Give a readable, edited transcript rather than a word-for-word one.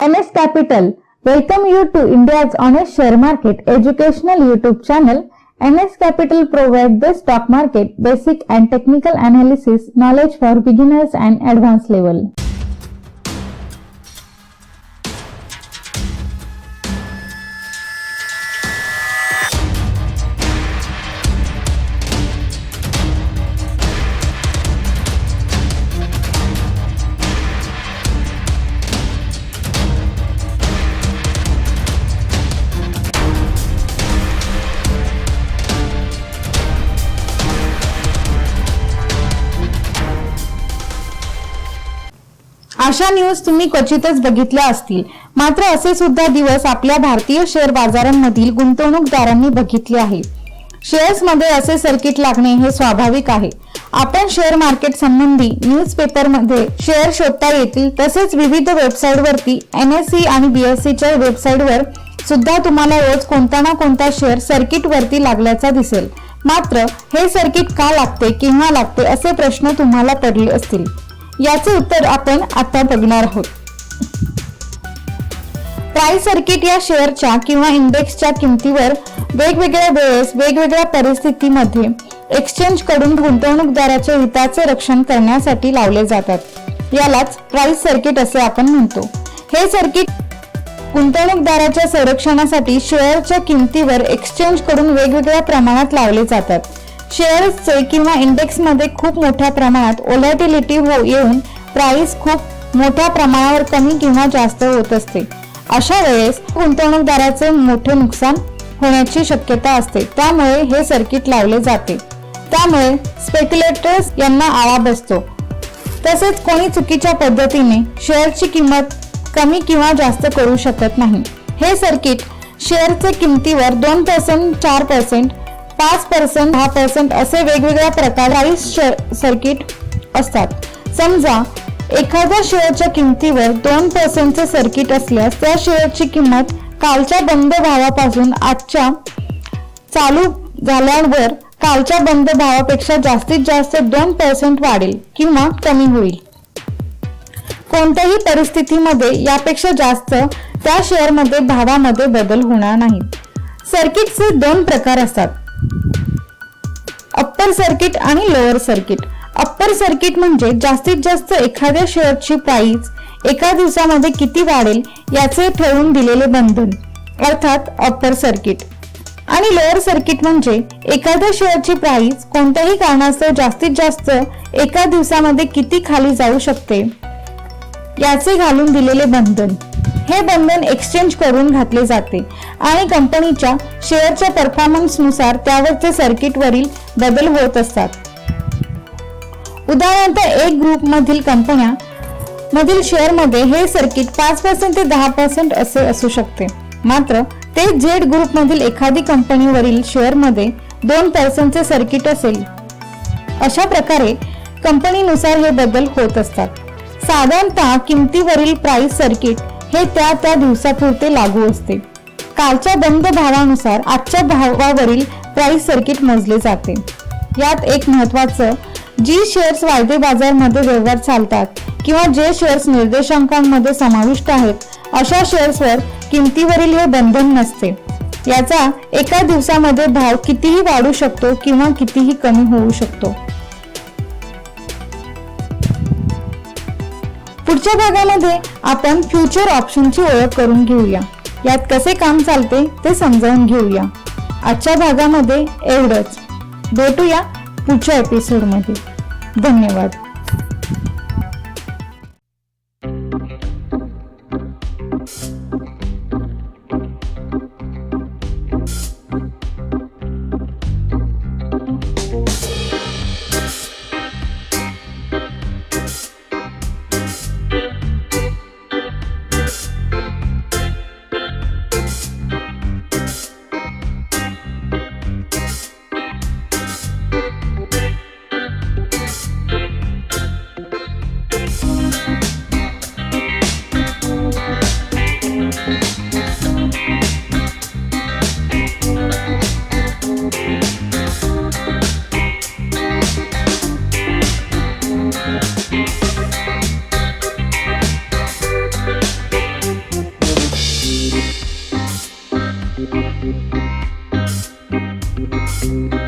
NS Capital welcome you to India's honest share market educational YouTube channel. NS Capital provides the stock market basic and technical analysis knowledge for beginners and advanced level. अशा news तुम्ही क्वचितच बघितल्या असतील, मात्र असे सुद्धा दिवस आपल्या भारतीय शेअर बाजारांमधील गुंतवणूकदारांनी बघितले आहे. शेअर्स मध्ये असे सर्किट लागणे हे स्वाभाविक आहे. आपण शेअर मार्केट संबंधी न्यूजपेपर मध्ये शेअर शोधता येतील, तसेच विविध वेबसाईट वरती NSE आणि BSE च्या वेबसाईट वर सुद्धा तुम्हाला रोज कोणता ना कोणता शेअर सर्किट वरती लागल्याचा दिसेल. मात्र हे सर्किट का लागते किंवा लागते असे प्रश्न तुम्हाला पडले असतील. याचे उत्तर आपण आता बघणार आहोत. प्राइस सर्किट या शेअरच्या किंवा इंडेक्सच्या किमतीवर वेगवेगळ्या वेळेस वेगवेगळ्या परिस्थितीमध्ये एक्सचेंज कडून गुंतवणूकदाराच्या हिताचे रक्षण करण्यासाठी लावले जातात. यालाच प्राइस सर्किट असे आपण म्हणतो. हे सर्किट गुंतवणूकदाराच्या संरक्षणासाठी शेअरच्या किमतीवर एक्सचेंज कडून वेगवेगळ्या प्रमाणात लावले जातात. शेअर्सचे किंवा इंडेक्स मध्ये खूप मोठ्या प्रमाणात व्होलॅटिलिटी येऊन प्राइस खूप मोठ्या प्रमाणावर कमी किंवा जास्त होत असते. अशा वेळेस गुंतवणूकदाराचे मोठे नुकसान होण्याची शक्यता असते. त्यामुळे हे सर्किट लावले जाते. त्यामुळे स्पेक्युलेटर्स यांना आळा बसतो. तसेच कोणी चुकीच्या पद्धतीने शेअरची किंमत कमी किंवा जास्त करू शकत नाही. हे सर्किट शेअरचे किमतीवर 2%, 4%, 5%, 10% असे वेगवेगळ्या प्रकारचे सर्किट असतात. समजा एखाद्या शेअरच्या किमतीवर 2% चे सर्किट असल्यास त्या शेअरची किंमत कालच्या बंद भावापासून आजच्या चालू झाल्यावर कालच्या बंद भावापेक्षा जास्तीत जास्त 2% वाढेल किंवा कमी होईल. कोणत्याही परिस्थितीमध्ये यापेक्षा जास्त त्या शेअरमध्ये भावामध्ये बदल होणार नाही. सर्किटचे 2 प्रकार असतात, अप्पर सर्किट आणि लोअर सर्किट. अप्पर सर्किट म्हणजे जास्तीत जास्त एखाद्या शेअरची प्राइस एका दिवसामध्ये किती वाढेल याचे ठरवून दिलेले बंधन, अर्थात अप्पर सर्किट. आणि लोअर सर्किट म्हणजे एखाद्या शेअरची प्राइस कोणत्याही कारणास्तव जास्तीत जास्त एका दिवसामध्ये किती खाली जाऊ शकते याचे घालून दिलेले बंधन. हे बंधन एक्सचेंज करून घातले जाते आणि कंपनीच्या शेअरच्या परफॉर्मन्स नुसार त्यावरचे सर्किट वरील बदल होत असतात. उदाहरणार्थ एक ग्रुप मधील कंपन्या मधील शेअर मध्ये हे सर्किट 5% ते 10% असे असू शकते. मात्र ते झेड ग्रुप मधील एखादी कंपनीवरील शेअर मध्ये 2% चे सर्किट असेल. अशा प्रकारे कंपनीनुसार हे बदल होत असतात. साधारणतः किमतीवरील प्राइस सर्किट हे त्या दिवसापुरते लागू असते. कालच्या बंद भावानुसार आजच्या भावावरील प्राइस सर्किट मोजले जाते. यात एक महत्त्वाचं, जी शेअर्स वायदे बाजार मध्ये व्यवहार चालतात किंवा जे शेअर्स निर्देशांकांमध्ये समाविष्ट आहेत अशा शेअर्सवर किमतीवरील हे बंधन नसते. याचा एका दिवसामध्ये भाव कितीही वाढू शकतो किंवा कितीही कमी होऊ शकतो. पुढच्या भागामध्ये आपण फ्युचर ऑप्शनची ओळख करून घेऊया. यात कसे काम चालते ते समजावून घेऊया. आजच्या भागामध्ये एवढंच. भेटूया पुढच्या एपिसोडमध्ये. धन्यवाद. आहे.